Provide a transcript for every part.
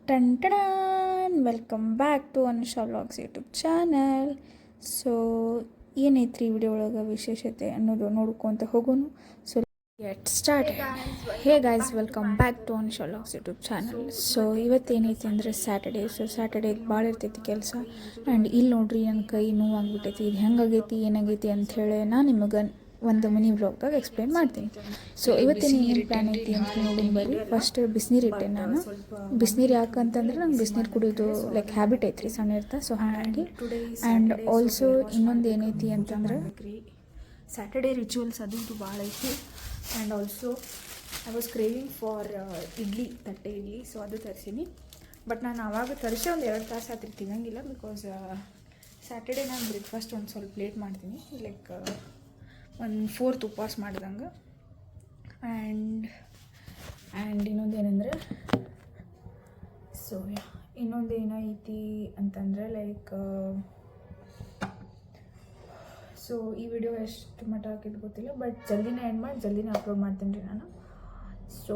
Ton welcome back to Anusha vlogs YouTube channel. So ಏನೈತ್ರಿ video ಒಳಗೆ ವಿಶೇಷತೆ ಅನ್ನೋದು ನೋಡ್ಕೊತ ಹೋಗೋನು. So get start. Hey guys, welcome back to Anusha vlogs YouTube channel. So ಇವತ್ತೇನೈತಿ ಅಂದರೆ ಸ್ಯಾಟರ್ಡೇ. ಸೊ ಸ್ಯಾಟರ್ಡೇಗೆ ಭಾಳ ಇರ್ತೈತಿ ಕೆಲಸ. ಆ್ಯಂಡ್ ಇಲ್ಲಿ ನೋಡ್ರಿ ನನ್ನ ಕೈ ನೋವಾಗ್ಬಿಟ್ಟೈತಿ. ಇದು ಹೆಂಗಾಗೈತಿ ಏನಾಗೈತಿ ಅಂಥೇಳಿ ನಾನು ನಿಮಗೆ ಒಂದು ಮಿನಿ ವ್ಲಾಗ್ದಾಗ ಎಕ್ಸ್ಪ್ಲೇನ್ ಮಾಡ್ತೀನಿ. ಸೊ ಇವತ್ತಿನ ಏನು ಪ್ಲ್ಯಾನ್ ಐತಿ ಅಂತ ನೋಡಿ ಬರ್ರಿ. ಫಸ್ಟ್ ಬಿಸಿನೀರು ಇಟ್ಟೆ ನಾನು. ಬಿಸಿನೀರು ಯಾಕಂತಂದ್ರೆ ನಂಗೆ ಬಿಸಿನೀರು ಕುಡಿಯೋದು ಲೈಕ್ ಹ್ಯಾಬಿಟ್ ಐತ್ರಿ ಸಣ್ಣ ಇರ್ತಾ. ಸೊ ಹಾಗಾಗಿ ಆ್ಯಂಡ್ ಆಲ್ಸೋ ಇನ್ನೊಂದು ಏನೈತಿ ಅಂತಂದ್ರೆ ಸ್ಯಾಟರ್ಡೇ ರಿಚುವಲ್ಸ್ ಅದು ಇದು ಭಾಳ ಐತಿ. And also I was craving for idli, ತಟ್ಟೆ ಇಡ್ಲಿ. ಸೊ ಅದು ತರಿಸೀನಿ. ಬಟ್ ನಾನು ಆವಾಗ ತರಿಸಿ ಒಂದು 2 ತಾಸು ಆತ್ರಿ ತಿನ್ನಂಗಿಲ್ಲ. ಬಿಕಾಸ್ ಸ್ಯಾಟರ್ಡೇ ನಾನು ಬ್ರೇಕ್ಫಾಸ್ಟ್ ಒಂದು ಸ್ವಲ್ಪ ಲೇಟ್ ಮಾಡ್ತೀನಿ, ಲೈಕ್ 1/4 ಉಪವಾಸ ಮಾಡ್ದಂಗೆ. ಆ್ಯಂಡ್ ಇನ್ನೊಂದು ಏನಂದ್ರೆ, ಸೊ ಇನ್ನೊಂದು ಏನೈತಿ ಅಂತಂದರೆ ಲೈಕ್ ಸೊ ಈ ವಿಡಿಯೋ ಎಷ್ಟು ಮಟ್ಟ ಹಾಕಿದ್ದು ಗೊತ್ತಿಲ್ಲ, ಬಟ್ ಜಲ್ದಿನೇ ಎಂಡ್ ಮಾಡಿ ಜಲ್ದಿನೇ ಅಪ್ಲೋಡ್ ಮಾಡ್ತೀನಿ ರೀ ನಾನು. ಸೊ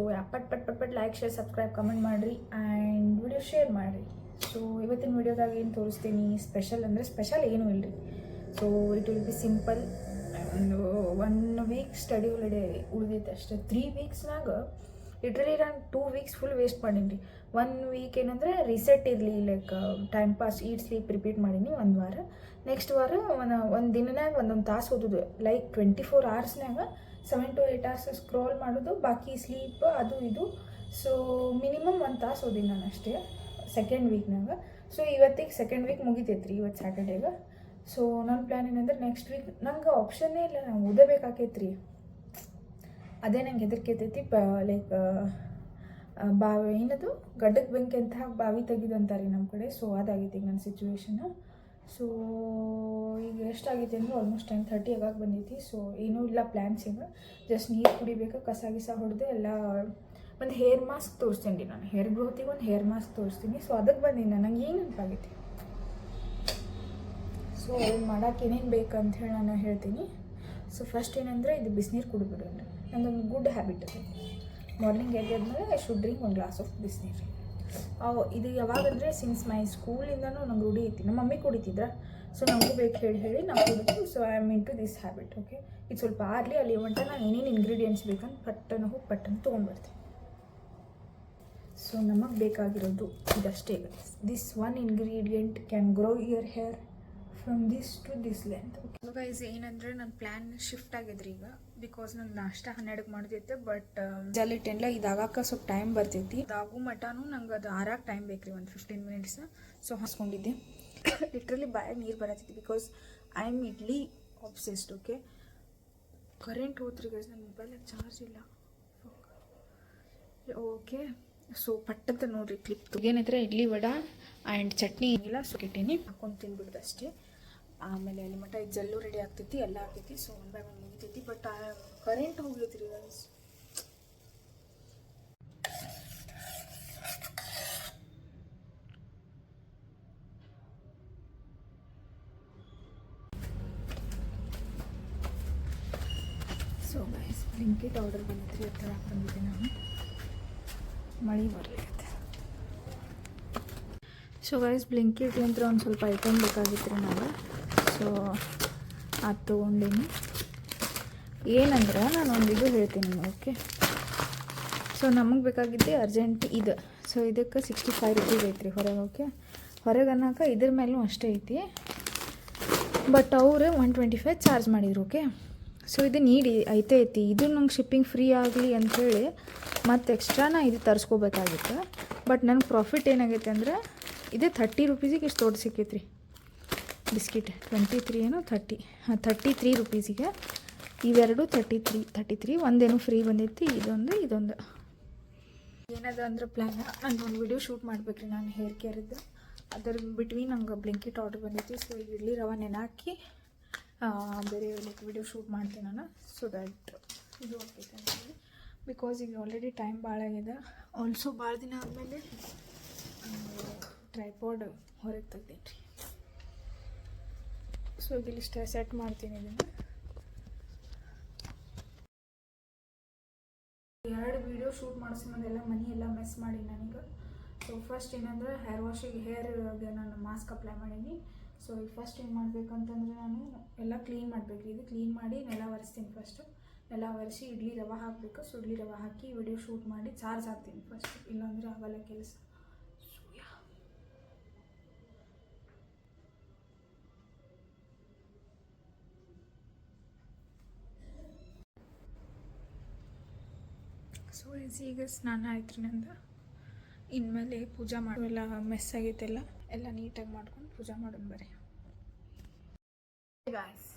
ಪಟ್ ಲೈಕ್, ಶೇರ್, ಸಬ್ಸ್ಕ್ರೈಬ್, ಕಮೆಂಟ್ ಮಾಡಿರಿ ಆ್ಯಂಡ್ ವಿಡಿಯೋ ಶೇರ್ ಮಾಡಿರಿ. ಸೊ ಇವತ್ತಿನ ವಿಡಿಯೋದಾಗ ಏನು ತೋರಿಸ್ತೀನಿ ಸ್ಪೆಷಲ್ ಅಂದರೆ ಸ್ಪೆಷಲ್ ಏನೂ ಇಲ್ಲ ರೀ. So it will be simple. ಒಂದು 1 ವೀಕ್ ಸ್ಟಡಿ ಹಾಲಿಡೇ ಉಳಿದೈತೆ ಅಷ್ಟೇ. 3 ವೀಕ್ಸ್ನಾಗ ಲಿಟ್ರಲಿ ನಾನು 2 ವೀಕ್ಸ್ ಫುಲ್ ವೇಸ್ಟ್ ಮಾಡೀನಿ ರೀ. 1 ವೀಕ್ ಏನಂದರೆ ರಿಸೆಟ್ ಇರಲಿ, ಲೈಕ್ ಟೈಮ್ ಪಾಸ್, ಈಟ್ ಸ್ಲೀಪ್ ರಿಪೀಟ್ ಮಾಡೀನಿ 1 ವಾರ. ನೆಕ್ಸ್ಟ್ ವಾರ ಒಂದು ದಿನನಾಗ 1 ತಾಸು ಓದೋದು, ಲೈಕ್ 24 hours-ನಾಗ 7 to 8 hours ಸ್ಕ್ರೋಲ್ ಮಾಡೋದು, ಬಾಕಿ ಸ್ಲೀಪ್ ಅದು ಇದು. ಸೊ ಮಿನಿಮಮ್ 1 ತಾಸು ಓದಿನಿ ನಾನು ಅಷ್ಟೇ ಸೆಕೆಂಡ್ ವೀಕ್ನಾಗ. ಸೊ ಇವತ್ತಿಗೆ ಸೆಕೆಂಡ್ ವೀಕ್ ಮುಗಿತೈತ್ರಿ, ಇವತ್ತು ಸ್ಯಾಟರ್ಡೇಗೆ. ಸೊ ನನ್ನ ಪ್ಲ್ಯಾನ್ ಏನಂದ್ರೆ ನೆಕ್ಸ್ಟ್ ವೀಕ್ ನಂಗೆ ಆಪ್ಷನ್ನೇ ಇಲ್ಲ, ನಾನು ಓದಬೇಕಾಕೈತ್ರಿ. ಅದೇ ನಂಗೆ ಹೆದರಿಕೆ ಐತೈತಿ. ಲೈಕ್ ಬಾವಿ ಏನದು ಗಡ್ಡಕ್ಕೆ ಬೆಂಕಿ ಅಂತ ಬಾವಿ ತೆಗಿದು ಅಂತಾರೆ ನಮ್ಮ ಕಡೆ. ಸೊ ಅದಾಗೈತಿ ಈಗ ನನ್ನ ಸಿಚುವೇಶನ್. ಸೊ ಈಗ ಎಷ್ಟಾಗೈತಿ ಅಂದರೆ ಆಲ್ಮೋಸ್ಟ್ 10:30 ಆಗಾಕೆ ಬಂದೈತಿ. ಸೊ ಏನೂ ಇಲ್ಲ ಪ್ಲ್ಯಾನ್ಸ್ ಈಗ. ಜಸ್ಟ್ ನೀರು ಕುಡಿಬೇಕು, ಕಸ ಗಿಸ ಹೊಡೆದು ಎಲ್ಲ. ಒಂದು ಹೇರ್ ಮಾಸ್ಕ್ ತೋರಿಸ್ತೀನಿ ರೀ ನಾನು, ಹೇರ್ ಗ್ರೋತಿಗೆ ಒಂದು ಹೇರ್ ಮಾಸ್ಕ್ ತೋರಿಸ್ತೀನಿ. ಸೊ ಅದಕ್ಕೆ ಬಂದೀನಿ ನಾನು. ನಂಗೆ ಏನು ನೆನಪಾಗೈತಿ. ಸೊ ಅದನ್ನು ಮಾಡೋಕೆ ಏನೇನು ಬೇಕಂತ ಹೇಳಿ ನಾನು ಹೇಳ್ತೀನಿ. ಸೊ ಫಸ್ಟ್ ಏನಂದರೆ ಇದು ಬಿಸಿನೀರು ಕುಡಿಬಿಡೋಣ. ನಂದೊಂದು ಗುಡ್ ಹ್ಯಾಬಿಟ್ ಇದೆ. ಮಾರ್ನಿಂಗ್ ಎದ್ದಾದ್ಮೇಲೆ I should drink 1 glass of ಬಿಸಿನೀರು. ಇದು ಯಾವಾಗಂದರೆ ಸಿನ್ಸ್ ಮೈ ಸ್ಕೂಲಿಂದನೂ ನಂಗೆ ರೂಢಿ ಐತಿ. ನಮ್ಮ ಮಮ್ಮಿ ಕುಡಿತಿದ್ರ. ಸೊ ನಮಗೂ ಬೇಕು ಹೇಳಿ ನಾವು ಕುಡಿತೀವಿ. So I am into this habit. Okay, ಇದು ಸ್ವಲ್ಪ ಆರಲಿ, ಅಲ್ಲಿ ಮಟ್ಟ ನಾನು ಏನೇನು ಇಂಗ್ರೀಡಿಯೆಂಟ್ಸ್ ಬೇಕಂತ ಪಟ್ಟನ್ನು ತೊಗೊಂಡ್ಬರ್ತೀನಿ. ಸೊ ನಮಗೆ ಬೇಕಾಗಿರೋದು ಇದಷ್ಟೇ. This 1 ingredient can grow your hair from this to this length. Okay guys, ಏನಂದರೆ ನನ್ನ ಪ್ಲ್ಯಾನ್ ಶಿಫ್ಟ್ ಆಗಿದ್ರಿ ಈಗ. ಬಿಕಾಸ್ ನನ್ನ ನಾಷ್ಟ 12ಕ್ಕೆ ಮಾಡಿದೈತೆ. ಬಟ್ ಜಲ್ಲಿಟ್ಟೆಲ್ಲ ಇದಾಗಕ್ಕೆ ಸ್ವಲ್ಪ ಟೈಮ್ ಬರ್ತೈತಿ. ಇದಾಗೂ ಮಟನೂ ನಂಗೆ ಅದು ಆರಾಕ ಟೈಮ್ ಬೇಕು ರೀ, ಒಂದು 15 minutes. ಸೊ ಹಾಸ್ಕೊಂಡಿದ್ದೆ. ಲಿಟ್ರಲಿ ಬಾಯಾಗ ನೀರು ಬರತ್ತೈತಿ. Because I am idli obsessed. Okay, current ಹೋತ್ರಿ ಗೈಸ್, ನನ್ನ ಮೊಬೈಲಾಗ ಚಾರ್ಜ್ ಇಲ್ಲ. ಓಕೆ, ಸೊ ಪಟ್ಟಂತ ನೋಡಿರಿ ಕ್ಲಿಪ್ ಏನೈತ್ರೆ ಇಡ್ಲಿ ವಡ ಆ್ಯಂಡ್ ಚಟ್ನಿ ಏನಿಲ್ಲ. ಸೊ ಇಟ್ಟೀನಿ, ಹಾಕೊಂಡು ತಿನ್ಬಿಡ್ದು ಅಷ್ಟೇ. ಆಮೇಲೆ ಅಲ್ಲಿ ಮಟ್ಟ ಇದು ಜಲ್ಲು ರೆಡಿ ಆಗ್ತೈತಿ, ಎಲ್ಲ ಆಗ್ತೈತಿ. ಸೊ 1 by 1 ಮುಗಿತೈತಿ. ಬಟ್ ಕರೆಂಟ್ ಹೋಗ್ಲೈತಿ ರೀ guys. So guys, Blinkit order ಬಂದೈತ್ರಿ. ಹತ್ರ ಬಂದಿದ್ದೆ ನಾನು. ಮಳೆ ಬರ್ಲಿಕ್ಕೆ. ಸೊ ಗೈಸ್, ಬ್ಲಿಂಕಿಟ್ ಅಂತ ಒಂದು ಸ್ವಲ್ಪ ಐಟಮ್ ಬೇಕಾಗಿತ್ತು ರೀ ನನಗೆ. ಸೊ ಅದು ತೊಗೊಂಡೀನಿ. ಏನಂದ್ರೆ ನಾನು ಒಂದು ಇದು ಹೇಳ್ತೀನಿ ನಿಮಗೆ. ಓಕೆ, ಸೊ ನಮಗೆ ಬೇಕಾಗಿದ್ದೆ ಅರ್ಜೆಂಟ್ ಇದು. ಸೊ ಇದಕ್ಕೆ 65 rupees ಐತ್ರಿ ಹೊರಗೆ. ಓಕೆ, ಹೊರಗೆ ಅನ್ನೋಕೆ ಇದ್ರ ಮೇಲೂ ಅಷ್ಟೇ ಐತಿ. ಬಟ್ ಅವರು 125 ಚಾರ್ಜ್ ಮಾಡಿದ್ರು. ಓಕೆ, ಸೊ ಇದು ನೀಡಿ ಐತಿ. ಇದು ನಂಗೆ ಶಿಪ್ಪಿಂಗ್ ಫ್ರೀ ಆಗಲಿ ಅಂಥೇಳಿ ಮತ್ತು ಎಕ್ಸ್ಟ್ರಾ ನಾ ಇದು ತರಿಸ್ಕೋಬೇಕಾಗಿತ್ತು. ಬಟ್ ನನಗೆ ಪ್ರಾಫಿಟ್ ಏನಾಗೈತೆ ಅಂದರೆ ಇದು 30 rupees-ಗೆ ಇಷ್ಟು ದೊಡ್ಡ ಸಿಕ್ಕೈತ್ರಿ ಬಿಸ್ಕಿಟ್. 23 ಏನೋ 33 rupees-ಗೆ ಇವೆರಡು 33 ಒಂದೇನೋ ಫ್ರೀ ಬಂದೈತಿ. ಇದೊಂದು ಏನದ ಅಂದ್ರೆ ಪ್ಲ್ಯಾನ್, ನಂದು ಒಂದು ವಿಡಿಯೋ ಶೂಟ್ ಮಾಡ್ಬೇಕ್ರಿ ನಾನು ಹೇರ್ ಕೇರಿದ್ದು. ಅದರ ಬಿಟ್ವೀನ್ ನಂಗೆ ಬ್ಲಿಂಕಿಟ್ ಆರ್ಡರ್ ಬಂದೈತಿ. ಸೊ ಇಡ್ಲಿ ರವೆ ನೆನಾಕಿ ಬೇರೆ ಲೈಕ್ ವಿಡಿಯೋ ಶೂಟ್ ಮಾಡ್ತೀನಿ ನಾನು. ಸೊ ದಟ್ ಇದು ಆಗ್ತೈತೆ ಅಂತೇಳಿ. ಬಿಕಾಸ್ ಈಗ ಆಲ್ರೆಡಿ ಟೈಮ್ ಭಾಳ ಆಗಿದೆ. ಆಲ್ಸೋ ಭಾಳ ದಿನ ಆದಮೇಲೆ ಟ್ರೈಪಾಡ್ ಹೊರಗೆ ತೆಗ್ದೀನಿ ರೀ. ಸೊ ಇಲ್ಲಿ ಸೆಟ್ ಮಾಡ್ತೀನಿ ಇದನ್ನು. 2 ವೀಡಿಯೋ ಶೂಟ್ ಮಾಡಿಸಿ ಮಂದೆಲ್ಲ ಮನಿ ಎಲ್ಲ ಮೆಸ್ ಮಾಡಿ ನನಗೆ. ಸೊ ಫಸ್ಟ್ ಏನಂದ್ರೆ ಹೇರ್ಗೆ ನಾನು ಮಾಸ್ಕ್ ಅಪ್ಲೈ ಮಾಡೀನಿ. ಸೊ ಈಗ ಫಸ್ಟ್ ಏನು ಮಾಡಬೇಕಂತಂದ್ರೆ ನಾನು ಎಲ್ಲ ಕ್ಲೀನ್ ಮಾಡಬೇಕು. ಇದು ಕ್ಲೀನ್ ಮಾಡಿ ನೆಲ ಒರೆಸ್ತೀನಿ. ಫಸ್ಟು ನೆಲ ಒರೆಸಿ ಇಡ್ಲಿ ರವೆ ಹಾಕಬೇಕು. ಸೊ ಇಡ್ಲಿ ರವೆ ಹಾಕಿ ವಿಡಿಯೋ ಶೂಟ್ ಮಾಡಿ ಚಾರ್ಜ್ ಹಾಕ್ತೀನಿ ಫಸ್ಟ್, ಇಲ್ಲಾಂದರೆ ಆಗಲ್ಲ ಕೆಲಸ. ಸೊ ಈಗ ಸ್ನಾನ ಆಯ್ತು ರೀ ನಂದು. ಇನ್ಮೇಲೆ ಪೂಜೆ ಎಲ್ಲ ಮೆಸ್ ಆಗೈತೆಲ್ಲ, ಎಲ್ಲ ನೀಟಾಗಿ ಮಾಡ್ಕೊಂಡು ಪೂಜೆ ಮಾಡೋಣ ಬರ್ರಿ. Guys,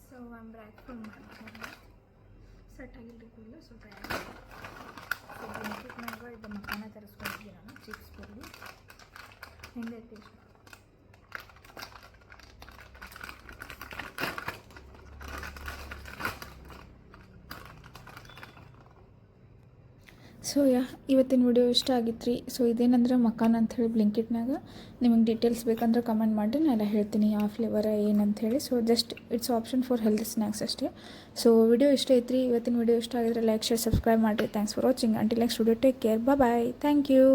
so I'm back from ಮಾಡ್ಕೊಂಡು ಸೆಟ್ ಆಗಿಲ್ಲ ಸ್ವಲ್ಪ ಬ್ಲಿಂಕಿಟ್ನಾಗ ಇದು ಮಕ್ಕಳ ತರಿಸ್ಕೊಂಡಿದ್ದೆ ನಾನು, ಚಿಪ್ಸ್ ಬರಲಿ ಹಿಂಗೆ ಟೇಸ್ಟ್. ಸೊ ಇವತ್ತಿನ ವಿಡಿಯೋ ಇಷ್ಟ ಆಗಿತ್ತು ರೀ. ಸೊ ಇದೇನಂದ್ರೆ ಮಕಾನ್ ಅಂಥೇಳಿ ಬ್ಲಿಂಕಿಟ್ನಾಗ. ನಿಮಗೆ ಡೀಟೇಲ್ಸ್ ಬೇಕಂದ್ರೆ ಕಮೆಂಟ್ ಮಾಡಿ, ನಾನು ಎಲ್ಲ ಹೇಳ್ತೀನಿ ಯಾವ ಫ್ಲೇವರ ಏನಂಥೇಳಿ. So just it's option for healthy snacks ಅಷ್ಟೇ. ಸೊ ವಿಡಿಯೋ ಇಷ್ಟ ಐತ್ರಿ. ಇವತ್ತಿನ ವಿಡಿಯೋ ಇಷ್ಟ ಆಗಿದ್ರೆ ಲೈಕ್, ಶೇರ್, ಸಬ್ಸ್ಕ್ರೈಬ್ ಮಾಡಿರಿ. Thanks for watching. Until next video, take care, bye. Thank you.